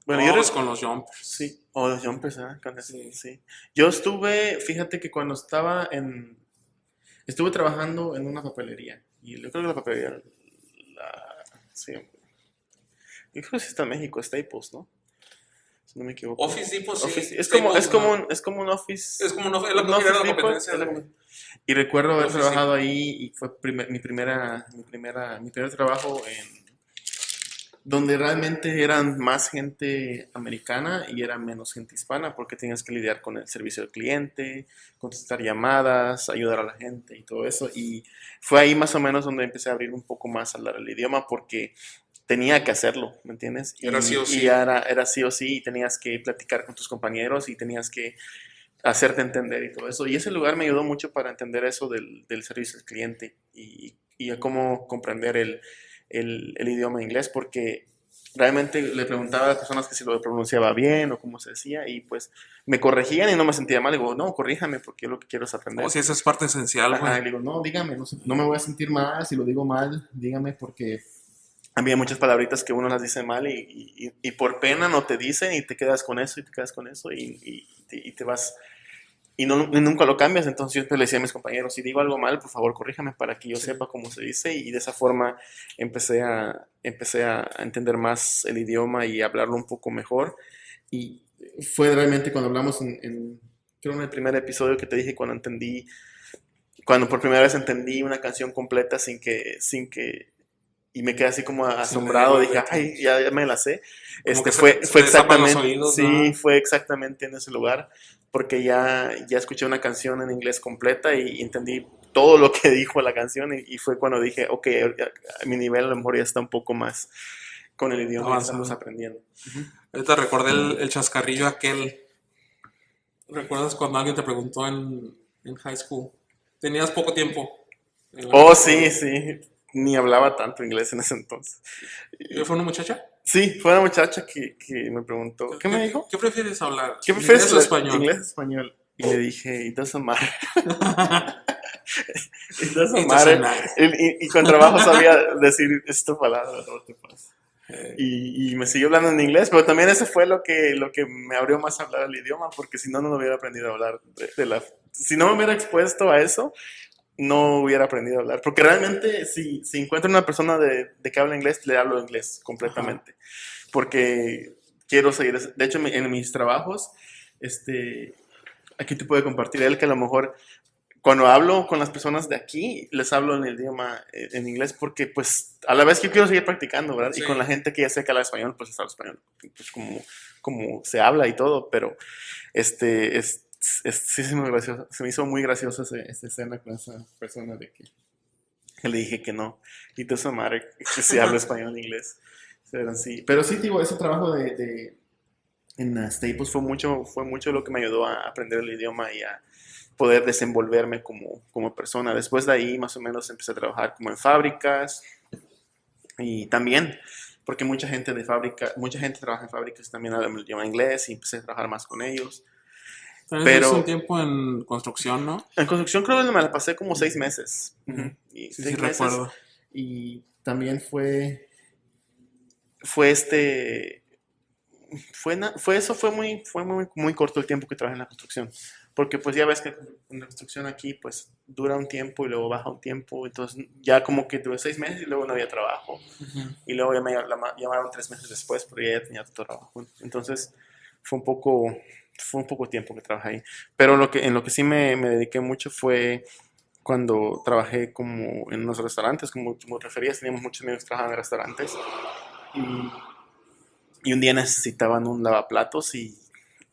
Bueno, Oh, pues con los jumpers. sí, o los jumpers, ¿ah? Con eso, Sí. sí. Yo fíjate que cuando estuve trabajando en una papelería, y yo creo que la papelería, sí, yo creo que sí está en México, Staples, ¿no? Si no me equivoco. Office Depot, sí. Office, Staples, no. es como un Office, Es como es un era Office la Depot. competencia Y recuerdo de haber Office trabajado Depot. ahí y fue mi primer trabajo donde realmente eran más gente americana y era menos gente hispana porque tenías que lidiar con el servicio al cliente, contestar llamadas, ayudar a la gente y todo eso. Y fue ahí más o menos donde empecé a abrir un poco más a hablar el idioma porque tenía que hacerlo, ¿me entiendes? Era sí o Y sí. era sí o sí y tenías que platicar con tus compañeros y tenías que hacerte entender y todo eso. Y ese lugar me ayudó mucho para entender eso del servicio al cliente y a cómo comprender el idioma inglés, porque realmente le preguntaba a las personas que si lo pronunciaba bien o cómo se decía y pues me corregían y no me sentía mal. Digo, no, corríjame porque yo lo que quiero es O aprender. si esa es parte esencial, Ajá, güey. y le digo, no, dígame, no, no me voy a sentir mal si lo digo mal, dígame porque había muchas palabritas que uno las dice mal y por pena no te dicen y te quedas con eso y te quedas con eso y te vas y, no, y nunca lo cambias. Entonces yo siempre le decía a mis compañeros, si digo algo mal, por favor corríjame para que yo Sí. sepa cómo se dice y de esa forma empecé a entender más el idioma y hablarlo un poco mejor. Y fue realmente cuando hablamos creo en el primer episodio que te dije cuando por primera vez entendí una canción completa y me quedé así como Sin leer asombrado, las dije, letras. ay, ya me la sé. Como que se Fue te destapan los exactamente, oídos, sí, ¿no? fue exactamente en ese lugar, porque ya escuché una canción en inglés completa y entendí todo lo que dijo la canción y fue cuando dije, ok, mi nivel a lo mejor ya está un poco más con el idioma y estamos Avanzado. aprendiendo. Ahorita recordé el chascarrillo aquel. ¿Recuerdas cuando alguien te preguntó en high school? Tenías poco tiempo en la Oh, preparatoria. sí, sí, ni hablaba tanto inglés en ese entonces. ¿Fue una muchacha? Sí, fue una muchacha que me preguntó, ¿qué me dijo? ¿Qué prefieres hablar? ¿Qué prefieres, ¿Inglés o español? inglés o español? Y le dije, it doesn't matter. It doesn't It doesn't matter. matter. Y con trabajo sabía decir esta palabra, no te pasa. Eh, Y me siguió hablando en inglés, pero también eso fue lo que me abrió más a hablar el idioma, porque si no, no hubiera aprendido a hablar si no me hubiera expuesto a eso, no hubiera aprendido a hablar. Porque realmente, si encuentro una persona de que habla inglés, le hablo inglés ajá. completamente. Porque quiero seguir. De hecho, en mis trabajos, aquí te puede compartir él que a lo mejor cuando hablo con las personas de aquí, les hablo en el idioma en inglés porque pues a la vez que yo quiero seguir practicando, ¿verdad? Y Sí. con la gente que ya sé que habla español, pues hablo español, pues como se habla y todo, pero sí se me hizo muy gracioso esa escena con esa persona de que le dije que no, y todo eso madre, que se habla español e inglés. Pero sí, digo, ese trabajo en Staples fue mucho lo que me ayudó a aprender el idioma y a poder desenvolverme como persona. Después de ahí, más o menos, empecé a trabajar como en fábricas y también, porque mucha gente trabaja en fábricas, también habla el idioma inglés y empecé a trabajar más con ellos. También estuviste un Pero tiempo en construcción, ¿no? en construcción creo que me la pasé como 6 meses. Mm. Y Sí, sí, 6 meses. recuerdo. Y también fue muy corto el tiempo que trabajé en la construcción. Porque pues ya ves que en la construcción aquí pues dura un tiempo y luego baja un tiempo. Entonces ya como que tuve 6 meses y luego no había trabajo. Ujú. Y luego ya me llamaron 3 meses después porque ya tenía todo trabajo. Entonces fue un poco, fue un poco tiempo que trabajé ahí. Pero en lo que sí me dediqué mucho fue cuando trabajé como en unos restaurantes, como referías, teníamos muchos amigos que trabajaban en restaurantes. Y y un día necesitaban un lavaplatos y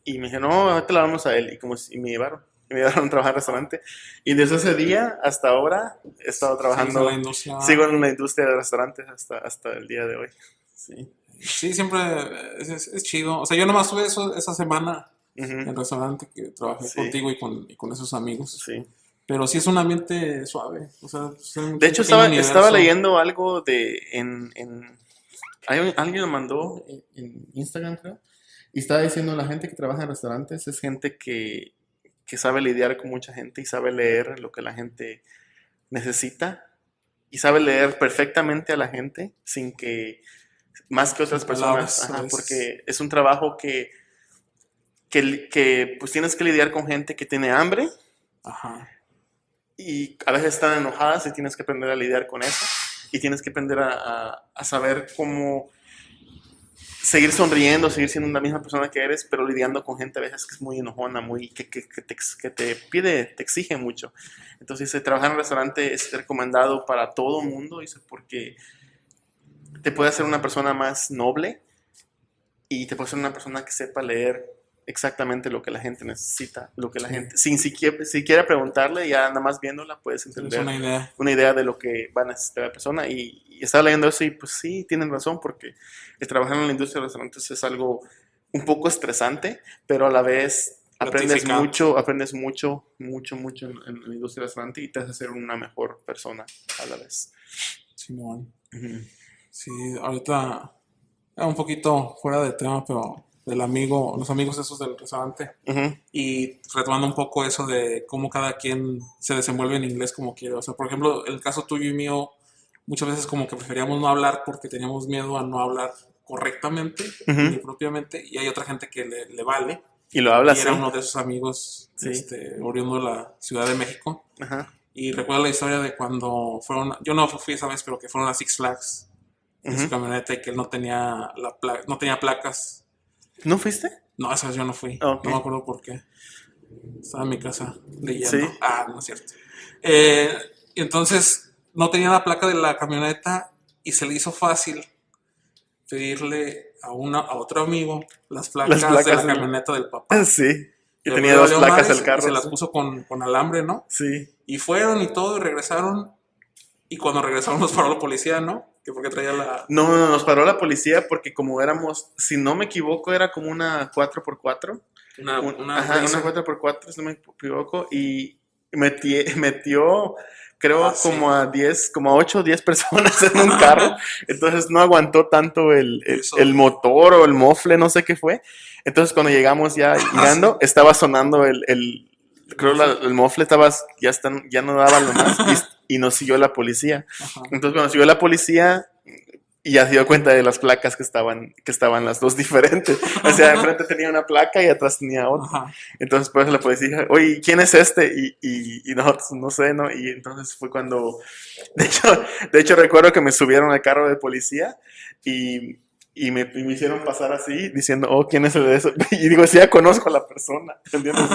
me dijeron, no, ahorita la vamos a él. Y me llevaron. Y me llevaron a trabajar en restaurante. Y desde ese día hasta ahora he estado Sigues en la trabajando, industria. sigo en la industria de restaurantes hasta el día de hoy. Sí. Sí, siempre es chido. O sea, yo nomás tuve eso esa semana en el Ujú. restaurante que trabajé Sí, contigo y con esos amigos. sí. Pero sí es un ambiente suave. O sea, es De un hecho, pequeño estaba universo. leyendo algo alguien lo mandó en Instagram, creo, y estaba diciendo la gente que trabaja en restaurantes es gente que sabe lidiar con mucha gente y sabe leer lo que la gente necesita y sabe leer perfectamente a la gente sin que, más que Sin otras personas, palabras, a ajá, veces. porque es un trabajo que pues tienes que lidiar con gente que tiene hambre Ajá. y a veces están enojadas y tienes que aprender a lidiar con eso y tienes que aprender a saber cómo seguir sonriendo, seguir siendo la misma persona que eres, pero lidiando con gente a veces que es muy enojona, que te pide, te exige mucho. Entonces, trabajar en un restaurante es recomendado para todo el mundo, dice, porque te puede hacer una persona más noble y te puede hacer una persona que sepa leer exactamente lo que la gente necesita, lo que la Sí. gente, sin siquiera preguntarle, ya nada más viéndola puedes Tienes entender una idea. una idea de lo que va a necesitar la persona y estaba leyendo eso y pues sí, tienen razón porque el trabajar en la industria de restaurantes es algo un poco estresante, pero a la vez Gratificante. aprendes mucho, mucho, mucho en la industria del restaurante y te hace ser una mejor persona a la vez. Simón. Ujú. Sí, ahorita. Un poquito fuera de tema, pero del amigo, los amigos esos del restaurante. Ujú, Y retomando un poco eso de cómo cada quien se desenvuelve en inglés como quiere. O sea, por ejemplo, el caso tuyo y mío, muchas veces como que preferíamos no hablar porque teníamos miedo a no hablar correctamente ni ujú. propiamente. Y hay otra gente que le vale. Y lo habla Y era así. uno de esos amigos, Sí. oriundo de la Ciudad de México. Ajá. Y recuerdo la historia de cuando fueron, yo no fui esa vez, pero que fueron a Six Flags en su Ujú. camioneta y que él no tenía no tenía placas. ¿No fuiste? No, esa vez yo no fui. Ok. No me acuerdo por qué. Estaba en mi casa Sí. leyendo. Ah, no es cierto. Eh, y entonces no tenía la placa de la camioneta y se le hizo fácil pedirle a otro amigo las Las placas de placas. la camioneta del papá. Sí. Y Y el tenía güey dos valió placas el madres y se carro. las Sí. puso con alambre, ¿no? Sí. Y fueron y todo y regresaron. Y cuando regresaron los paró la policía, ¿no? Que porque traía la... No, no, nos paró la policía porque como éramos, si no me equivoco, era como una 4x4. Una Ajá, una Blazer. 4x4, si no me equivoco. Y metió, creo, Sí. como a 10, como a 8 o 10 personas en un carro. Entonces no aguantó tanto Eso. el motor o el mofle, no sé qué fue. Entonces cuando llegamos ya llegando, estaba sonando creo el mofle estaba, ya no daba lo más y nos siguió la policía. Ajá. Entonces cuando siguió la policía y ya se dio cuenta de las placas que estaban las dos diferentes. O sea, enfrente tenía una placa y atrás tenía otra. Ajá. Entonces por eso la policía, oye, ¿quién es este? Y nosotros, no sé, ¿no? Y entonces fue cuando, de hecho, de hecho recuerdo que me subieron al carro de policía y, y me hicieron pasar así, diciendo, oh, ¿quién es el de eso? Y digo, sí, ya conozco a la persona, ¿entiendes?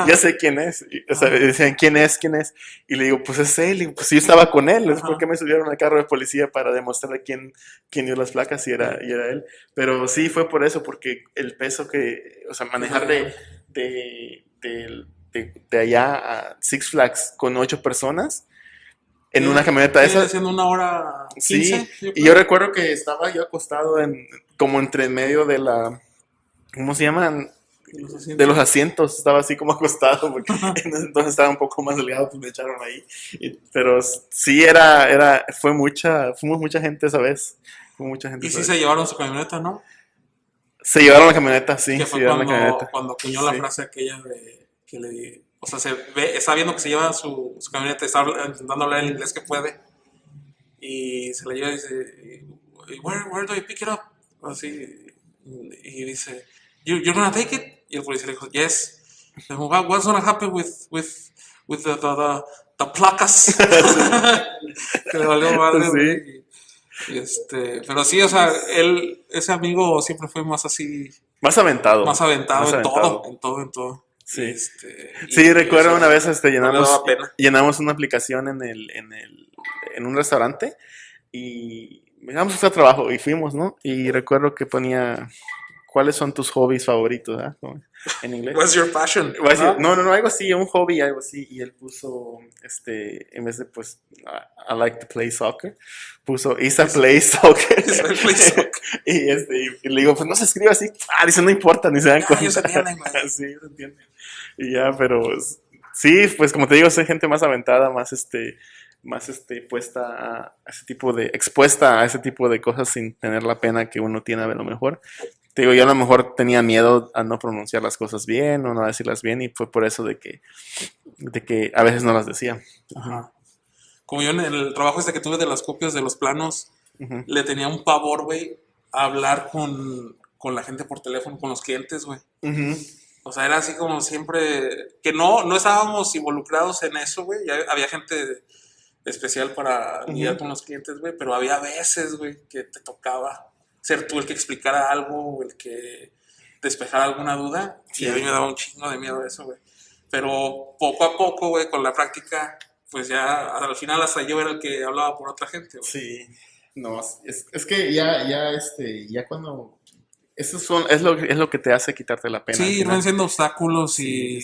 Ya sé quién es. O sea, decían, ¿quién es? ¿Quién es? Y le digo, pues es él. Y digo, pues yo estaba con él. Es porque me subieron al carro de policía para demostrarle quién dio las placas y era él. Pero sí fue por eso, porque el peso o sea, manejar de allá a Six Flags con 8 personas en una camioneta ¿Qué viene esa. siendo 1 hora 15? Sí, y yo recuerdo que estaba yo acostado como entre medio de ¿cómo se llaman? De los asientos, estaba así como acostado, porque entonces estaba un poco más delgado, pues me echaron ahí. Pero sí fuimos mucha gente esa vez. Fue mucha gente Y esa sí vez. se llevaron su camioneta, ¿no? Se llevaron la camioneta, sí, Que se fue llevaron la cuando, camioneta. cuando acuñó la Sí. frase aquella de que le di. O sea, está viendo que se lleva su camioneta, está intentando hablar el inglés que puede. Y se la lleva y dice, where do I pick it up? Así, y dice, you're gonna take it? Y el policía le dijo, yes. Dijo, what's gonna happen with the placas? Que le valió madre, Sí. güey. Pero sí, o sea, ese amigo siempre fue más así, Más aventado. más aventado Más en todo, aventado. en todo, en todo. Sí. Y Sí, recuerdo eso una vez no le daba pena. llenamos una aplicación en un restaurante y vamos a hacer trabajo y fuimos, ¿no? Y recuerdo que ponía, ¿cuáles son tus hobbies favoritos? ¿Ah? Como en inglés. What's your passion? Voy a decir, ¿Ah? no, algo así, un hobby, algo así. Y él puso, en vez de, pues, I like to play soccer, puso, Isa play soccer. Isa play soccer. y le digo, pues no se escribe así. Ah, dice, no importa, ni se dan cuenta. Ellos entienden, güey. Sí, ellos entienden. Y ya, pero sí, pues como te digo, soy gente más aventada, más puesta a ese tipo expuesta a ese tipo de cosas sin tener la pena que uno tiene a lo mejor. Te digo, yo a lo mejor tenía miedo a no pronunciar las cosas bien o no decirlas bien y fue por eso de que a veces no las decía. Ajá. Como yo en el trabajo que tuve de las copias de los planos, Uh-huh. le tenía un pavor, güey, a hablar con la gente por teléfono, con los clientes, güey. Uh-huh. O sea, era así como siempre, que no estábamos involucrados en eso, güey. Ya había gente especial para lidiar con los clientes, güey, pero había veces, güey, que te tocaba ser tú el que explicara algo o el que despejara alguna duda. Sí. Y a mí me daba un chingo de miedo eso, güey. Pero poco a poco, güey, con la práctica, pues ya al final hasta yo era el que hablaba por otra gente, güey. Sí. No, es que ya cuando es lo que te hace quitarte la pena. Sí, ir venciendo obstáculos y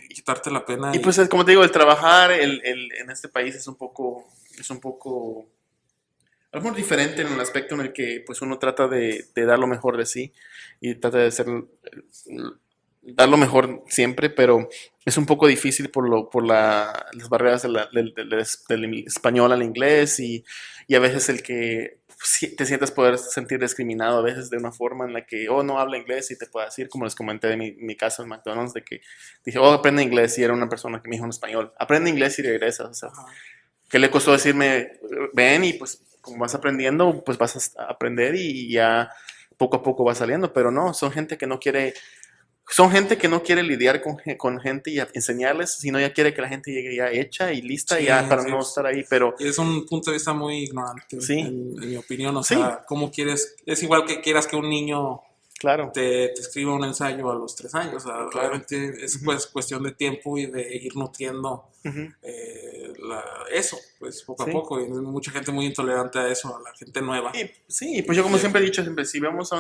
quitarte la pena. Y pues como te digo, el trabajar en este país es un poco a lo mejor diferente en el aspecto en el que pues uno trata de dar lo mejor de sí y trata de dar lo mejor siempre, pero es un poco difícil por las barreras del español al inglés y a veces el que sí, te sientes poder sentir discriminado a veces de una forma en la que, no habla inglés y te puedo decir, como les comenté de mi caso en McDonald's, de que dije, aprende inglés, y era una persona que me dijo en español, aprende inglés y regresas, o sea, Ajá. ¿qué le costó decirme, ven y pues como vas aprendiendo, pues vas a aprender y ya poco a poco va saliendo? Pero no, son gente que no quiere lidiar con gente y enseñarles, sino ya quiere que la gente llegue ya hecha y lista Sí, ya para sí. no estar ahí, pero Y es un punto de vista muy ignorante, sí, en mi opinión. O sí, sea, ¿cómo quieres? Es igual que quieras que un niño claro, te escriba un ensayo a los 3 años. O sea, claro. realmente es pues cuestión de tiempo y de ir nutriendo Ujú. eso, pues poco a Sí. poco. Y hay mucha gente muy intolerante a eso, a la gente nueva. Y, sí, pues yo como siempre he dicho, si vemos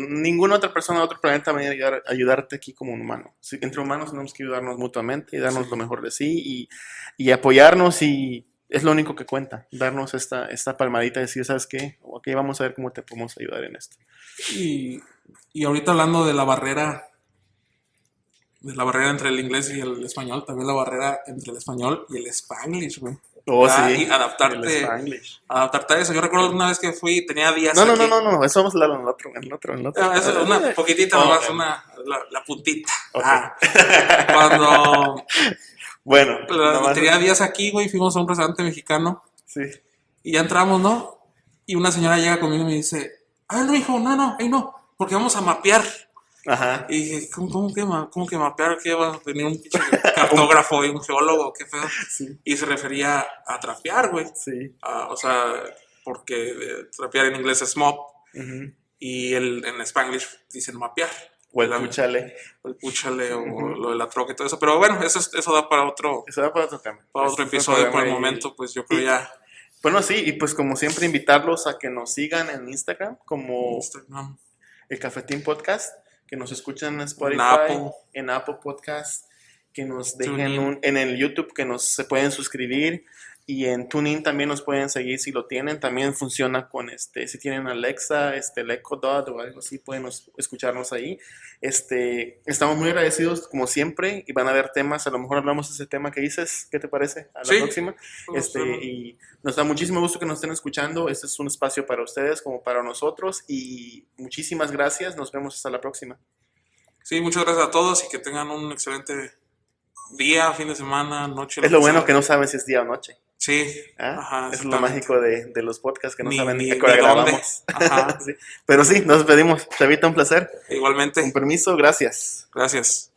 ninguna otra persona de otro planeta va a ayudarte aquí como un humano. Sí, entre humanos tenemos que ayudarnos mutuamente y darnos lo mejor de sí y apoyarnos, y es lo único que cuenta, darnos esta palmadita y decir, ¿sabes qué? Ok, vamos a ver cómo te podemos ayudar en esto. Y ahorita hablando de la barrera entre el inglés y el español, también la barrera entre el español y el Spanglish, güey. Sí, Y adaptarte a eso. Yo recuerdo una vez que fui, tenía días No, aquí. eso vamos a hablar en otro. Eso es una poquitita nomás, la puntita. Okay. Cuando bueno, tenía días aquí, güey, fuimos a un restaurante mexicano. Sí. Y ya entramos, ¿no? Y una señora llega conmigo y me dice, no, hijo, no, ahí no, porque vamos a mapear. Ajá. Y dije, ¿cómo que mapear? ¿Qué va a venir un pinche cartógrafo y un geólogo? ¿Qué feo? Sí. Y se refería a trapear, güey. Sí. O sea, porque trapear en inglés es mop. Uh-huh. Y en Spanglish dicen mapear. O el púchale. O el púchale, o lo de la troca y todo eso. Pero bueno, eso da para otro. Eso da para otro tema. Para otro episodio por el momento, pues yo creo ya. Bueno, sí, y pues como siempre invitarlos a que nos sigan en Instagram como el Cafetín Podcast, que nos escuchen en Spotify, en Apple Podcast, que nos dejen en el YouTube, que se pueden suscribir, y en TuneIn también nos pueden seguir si lo tienen. También funciona con si tienen Alexa, el Echo Dot o algo así, pueden escucharnos ahí. Estamos muy agradecidos como siempre, y van a haber temas, a lo mejor hablamos de ese tema que dices. ¿Qué te parece? A la próxima. Y nos da muchísimo gusto que nos estén escuchando. Este es un espacio para ustedes como para nosotros, y muchísimas gracias. Nos vemos hasta la próxima. Sí, muchas gracias a todos y que tengan un excelente día, fin de semana, noche. Es lo bueno que no sabes si es día o noche. Sí, ajá, es lo mágico de los podcasts, que no saben ni a qué hora grabamos. Ajá. Sí. Pero sí, nos despedimos. Chavita, un placer. Igualmente. Con permiso, gracias. Gracias.